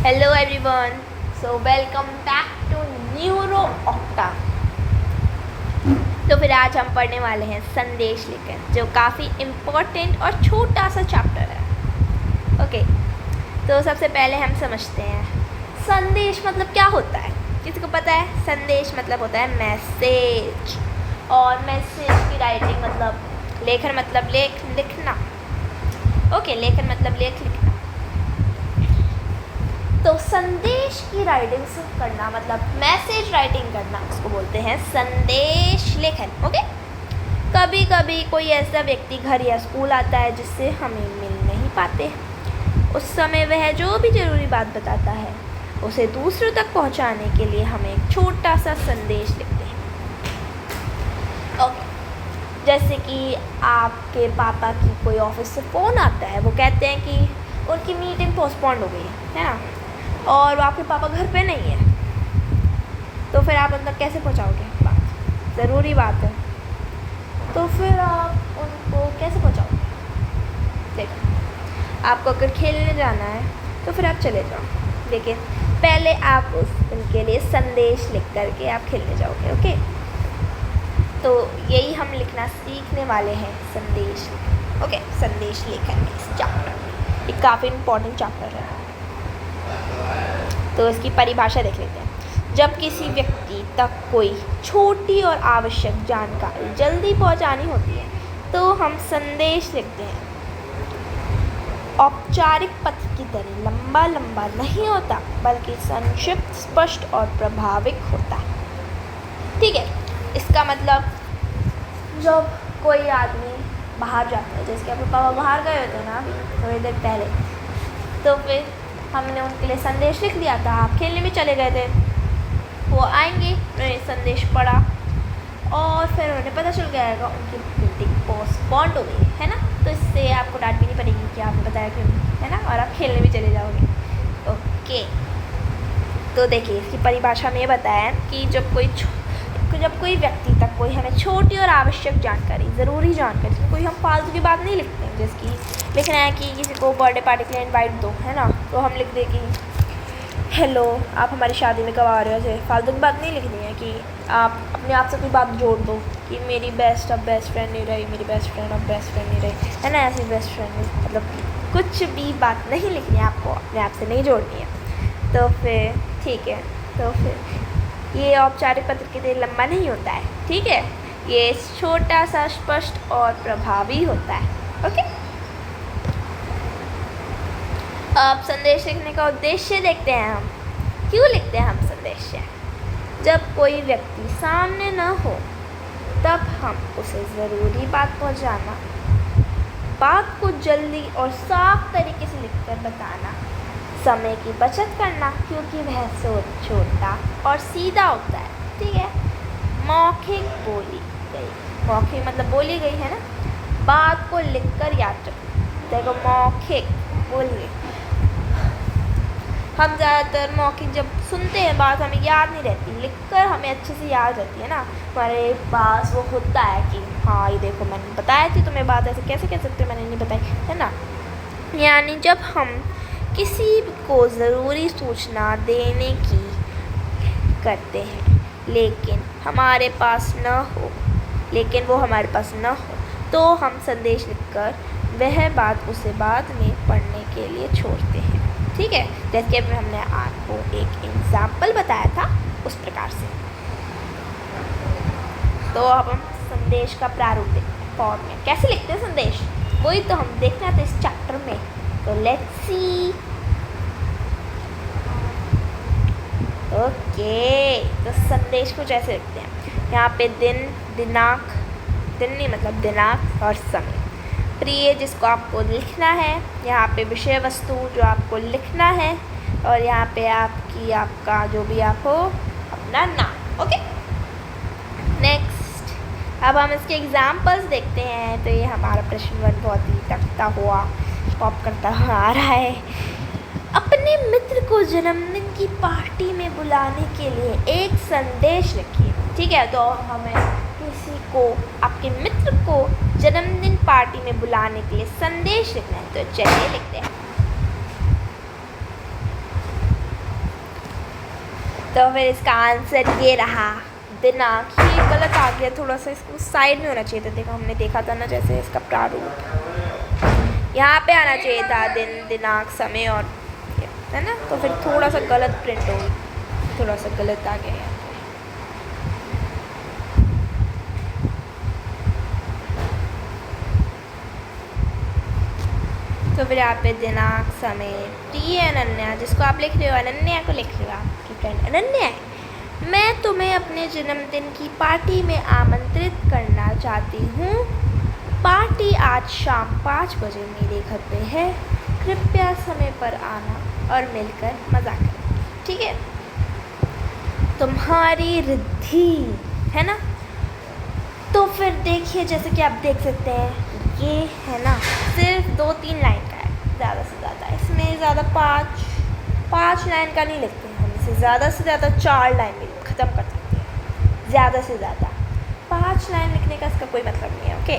Hello everyone. So welcome back to neuro octa. तो फिर आज हम पढ़ने वाले हैं संदेश लेखन, जो काफ़ी इम्पोर्टेंट और छोटा सा चैप्टर है। ओके, तो सबसे पहले हम समझते हैं संदेश मतलब क्या होता है। किसी को पता है? संदेश मतलब होता है मैसेज, और मैसेज की राइटिंग मतलब लेखन मतलब लिखना। ओके, लेखन मतलब लिखना। तो संदेश की राइटिंग करना मतलब मैसेज राइटिंग करना, उसको बोलते हैं संदेश लेखन। ओके, कभी कभी कोई ऐसा व्यक्ति घर या स्कूल आता है जिससे हमें मिल नहीं पाते। उस समय वह जो भी ज़रूरी बात बताता है उसे दूसरों तक पहुंचाने के लिए हम एक छोटा सा संदेश लिखते हैं। ओके, जैसे कि आपके पापा की कोई ऑफिस से फ़ोन आता है, वो कहते हैं कि उनकी मीटिंग पोस्टपोन्ड हो गई है ना, और आपके पापा घर पे नहीं है। तो फिर आप उन तक कैसे पहुंचाओगे बात? ज़रूरी बात है, तो फिर आप उनको कैसे पहुंचाओगे? देखो, आपको अगर खेलने जाना है तो फिर आप चले जाओ, लेकिन पहले आप उनके लिए संदेश लिख करके आप खेलने जाओगे। ओके, तो यही हम लिखना सीखने वाले हैं, संदेश। ओके, संदेश लेखन में इस चैप्टर में एक काफ़ी इम्पोर्टेंट चैप्टर है। तो इसकी परिभाषा देख लेते हैं। जब किसी व्यक्ति तक कोई छोटी और आवश्यक जानकारी जल्दी पहुंचानी होती है तो हम संदेश लिखते हैं। औपचारिक पत्र की तरह लंबा लंबा नहीं होता, बल्कि संक्षिप्त, स्पष्ट और प्रभाविक होता है। ठीक है, इसका मतलब जब कोई आदमी बाहर जाता है, जैसे कि आपके पापा बाहर गए होते हैं ना अभी थोड़ी देर पहले, तो फिर हमने उनके लिए संदेश लिख दिया था। आप खेलने में चले गए थे, वो आएंगे, उन्होंने संदेश पढ़ा और फिर उन्हें पता चल जाएगा उनकी मीटिंग पोस्टपोन्ड हो गई है ना। तो इससे आपको डांट भी नहीं पड़ेगी कि आपने बताया क्यों, है ना, और आप खेलने भी चले जाओगे। ओके, तो देखिए इसकी परिभाषा में ये बताया है कि जब कोई व्यक्ति तक कोई हमें छोटी और आवश्यक जानकारी, ज़रूरी जानकारी, इसमें कोई हम फालतू की बात नहीं लिखते हैं। जैसे कि लिखना है कि किसी को बर्थडे पार्टी के लिए इनवाइट दो, है ना, तो हम लिख दें कि हेलो, आप हमारी शादी में कब आ रहे हो। ऐसे फालतू की बात नहीं लिखनी है कि आप अपने आप से कोई बात जोड़ दो कि मेरी बेस्ट अब बेस्ट फ्रेंड नहीं रही, मेरी बेस्ट फ्रेंड अब बेस्ट फ्रेंड नहीं रही, है ना, ऐसी बेस्ट फ्रेंड मतलब कुछ भी बात नहीं लिखनी है, आपको अपने आप से नहीं जोड़नी है। तो फिर ठीक है, तो फिर ये औपचारिक पत्र के लिए लंबा नहीं होता है। ठीक है, ये छोटा सा, स्पष्ट और प्रभावी होता है। ओके, अब संदेश लिखने का उद्देश्य देखते हैं। हम क्यों लिखते हैं हम संदेश? जब कोई व्यक्ति सामने न हो तब हम उसे ज़रूरी बात पहुंचाना, बात को जल्दी और साफ तरीके से लिखकर बताना, समय की बचत करना क्योंकि वह छोटा और सीधा होता है। ठीक है, मौखिक बोली गई, मौखिक मतलब बोली गई, है ना, बात को लिखकर याद रखो। देखो, मौखिक बोली, हम ज़्यादातर मौखिक जब सुनते हैं बात हमें याद नहीं रहती, लिखकर हमें अच्छे से याद रहती है ना। हमारे पास वो होता है कि हाँ, ये देखो मैंने बताया थी तुम्हें बात, ऐसे कैसे कह सकते मैंने नहीं बताई, है ना। यानी जब हम किसी को ज़रूरी सूचना देने की करते हैं लेकिन वो हमारे पास न हो तो हम संदेश लिखकर वह बात उसे बाद में पढ़ने के लिए छोड़ते हैं। ठीक है, जैसे कि हमने आपको एक एग्जाम्पल बताया था उस प्रकार से। तो अब हम संदेश का प्रारूप फॉर्म में कैसे लिखते हैं संदेश, वही तो हम देखना था इस चैप्टर में। तो लेट्स सी। ओके, तो संदेश को जैसे लिखते हैं, यहाँ पे दिन नहीं मतलब दिनांक और समय, प्रिय जिसको आपको लिखना है, यहाँ पे विषय वस्तु जो आपको लिखना है, और यहाँ पे आपका जो भी आप हो अपना नाम। ओके, नेक्स्ट अब हम इसके एग्जाम्पल्स देखते हैं। तो ये हमारा प्रश्न 1 बहुत ही टकता हुआ पॉप करता हुआ आ रहा है। अपने मित्र को जन्मदिन की पार्टी में बुलाने के लिए एक संदेश लिखिए। ठीक है, तो हमें आपके मित्र को जन्मदिन पार्टी में बुलाने के लिए संदेश लिखना है। तो चलिए लिखते हैं। तो फिर इसका आंसर ये रहा दिनांक। ये गलत आ गया थोड़ा सा, इसको साइड में होना चाहिए था। देखो हमने देखा था ना जैसे इसका प्रारूप यहाँ पे आना चाहिए था, दिन दिनांक समय और है ना, तो फिर थोड़ा सा गलत प्रिंट हो गई, थोड़ा सा गलत आ गया यहाँ पे। तो फिर यहाँ पे दिनांक समय टी अनन्या, जिसको आप लिख रहे हो अनन्या को लिख रहे हो, आपकी फ्रेंड अनन्या है। मैं तुम्हें अपने जन्मदिन की पार्टी में आमंत्रित करना चाहती हूँ। पार्टी आज शाम 5 बजे मेरे घर पे है। कृपया समय पर आना और मिलकर मज़ा करें, ठीक है। तुम्हारी रिद्धि, है ना। तो फिर देखिए जैसे कि आप देख सकते हैं ये है ना सिर्फ 2-3 लाइन का है, ज़्यादा से ज़्यादा इसमें ज़्यादा 5 लाइन का नहीं लिखते हैं हम इसे, ज़्यादा से ज़्यादा 4 लाइन में ख़त्म कर सकते हैं, ज़्यादा से ज़्यादा 5 लाइन लिखने का इसका कोई मतलब नहीं है। ओके,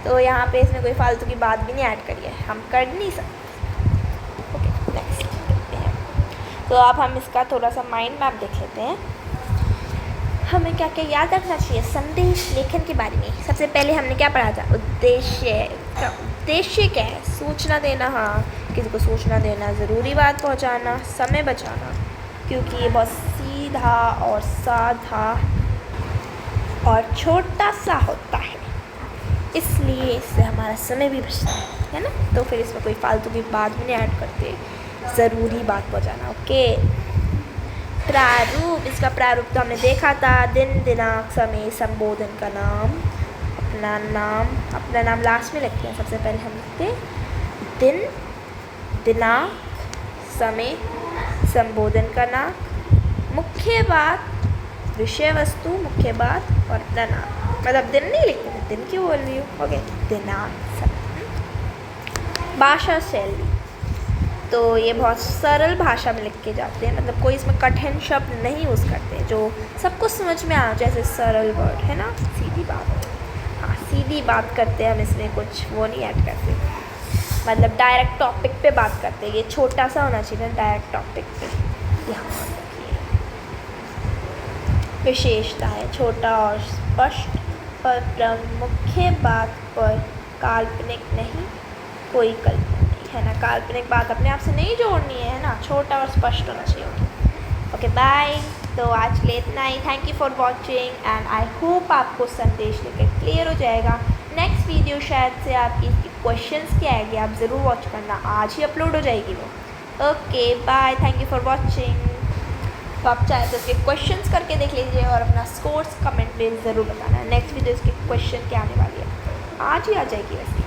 तो यहाँ पे इसमें कोई फालतू की बात भी नहीं ऐड करी है, हम कर नहीं सकते। ओके नेक्स्ट देखते हैं। तो अब हम इसका थोड़ा सा माइंड मैप देख लेते हैं। हमें क्या क्या याद रखना चाहिए संदेश लेखन के बारे में। सबसे पहले हमने क्या पढ़ा था, उद्देश्य का उद्देश्य क्या है, सूचना देना, हाँ किसी को सूचना देना, ज़रूरी बात पहुंचाना, समय बचाना, क्योंकि ये बहुत सीधा और साधा और छोटा सा होता है, इसलिए इससे हमारा समय भी बचता है ना। तो फिर इसमें कोई फालतू की बात भी नहीं ऐड करते, ज़रूरी बात पहुंचाना। ओके, प्रारूप, इसका प्रारूप तो हमने देखा था, दिन दिनांक समय संबोधन का नाम, अपना नाम लास्ट में लिखते हैं। सबसे पहले हम लिखते हैं दिन दिनांक समय संबोधन का नाम, मुख्य बात विषय वस्तु, मुख्य बात और अपना नाम। मतलब दिन नहीं लिखते थे, दिन क्यों बोल रही हूँ। ओके, दिनांक समय। भाषा शैली, तो ये बहुत सरल भाषा में लिख के जाते हैं, मतलब कोई इसमें कठिन शब्द नहीं यूज़ करते, जो सबको समझ में आ, जैसे सरल वर्ड है ना, सीधी बात, हाँ सीधी बात करते हैं हम, इसमें कुछ वो नहीं ऐड करते, मतलब डायरेक्ट टॉपिक पे बात करते हैं। ये छोटा सा होना चाहिए डायरेक्ट टॉपिक पे। यहाँ विशेषता है, छोटा और स्पष्ट पर मुख्य बात पर काल्पनिक नहीं, कोई कल्पना है ना, काल्पनिक बात अपने आप से नहीं जोड़नी है ना, छोटा और स्पष्ट होना चाहिए। Okay bye. तो आज के लिए इतना ही। Thank you for watching and I hope आपको संदेश लेकर क्लियर हो जाएगा। नेक्स्ट वीडियो शायद से आपकी क्वेश्चंस की आएगी, आप ज़रूर वॉच करना, आज ही अपलोड हो जाएगी वो। Okay bye, thank you for watching. तो आप चाहे तो इसके क्वेश्चंस करके देख लीजिए और अपना स्कोर्स कमेंट में ज़रूर बताना। नेक्स्ट वीडियो इसके क्वेश्चन क्या आने वाली है, आज ही आ जाएगी वैसे।